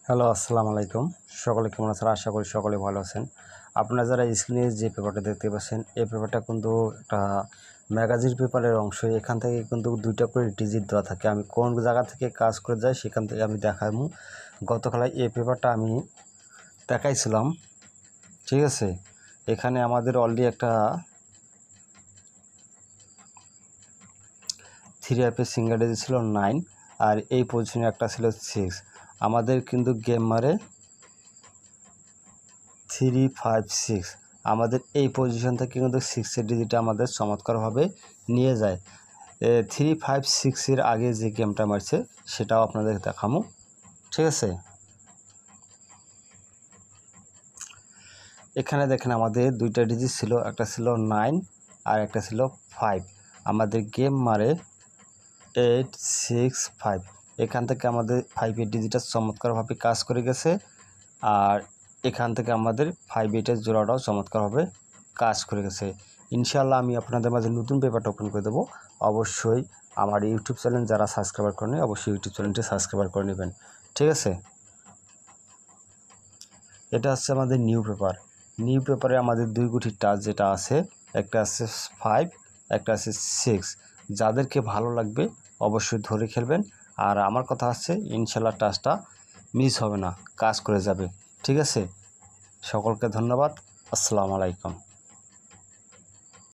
Hello, আসসালামু আলাইকুম। সকলে কেমন আছেন? আশা করি সকলে ভালো আছেন। আপনারা যারা স্ক্রিনে যে পেপারটা দেখতে পাচ্ছেন, এই পেপারটা কিন্তু একটা ম্যাগাজিন পেপারের অংশ। এখান থেকে কিন্তু 2টা করে ডিজিট দেওয়া থাকে। আমি কোন জায়গা থেকে কাজ করে যাই সেখান থেকে আমি দেখাবো। গতকাল এই পেপারটা আমি দেখাইছিলাম, ঠিক আছে? এখানে আমাদের অলরেডি একটা 3 অ্যাপের সিঙ্গেল ডিজিট ছিল 9, আর এই পজিশনে একটা ছিল 6। আমাদের কিন্তু গেম মারে 3, 5, 6। আমাদের এই পজিশন থেকে কিন্তু 6-এর ডিজিটটা আমাদের চমৎকারভাবে নিয়ে যায়। 3, 5, 6-এর আগে যে গেমটা মারছে সেটাও আপনাদের দেখাবো, ঠিক আছে? এখানে দেখেন আমাদের 2টা ডিজিট ছিল, একটা ছিল 9 আর একটা ছিল 5। আমাদের গেম মারে 8, 6, 5। এখান থেকে আমাদের 5-এর ডিজিটটা চমৎকারভাবে কাজ করে গেছে, আর এখান থেকে আমাদের 5-8-এর জোড়াটাও চমৎকারভাবে কাজ করে গেছে। ইনশাআল্লাহ আমি আপনাদের মাঝে নতুন পেপারটা ওপেন করে দেবো। অবশ্যই আমার ইউটিউব চ্যানেল যারা সাবস্ক্রাইবার করেনি অবশ্যই ইউটিউব চ্যানেলটি সাবস্ক্রাইবার করে নেবেন, ঠিক আছে? এটা হচ্ছে আমাদের নিউ পেপার। নিউ পেপারে আমাদের 2 গুটি টাচ যেটা আছে, একটা আছে 5, একটা আছে 6। যাদেরকে ভালো লাগবে অবশ্যই ধরে খেলবেন। আর আমার কথা হচ্ছে ইনশাআল্লাহ টাচটা মিস হবে না, কাজ করে যাবে, ঠিক আছে? সকলকে ধন্যবাদ। আসসালামু আলাইকুম।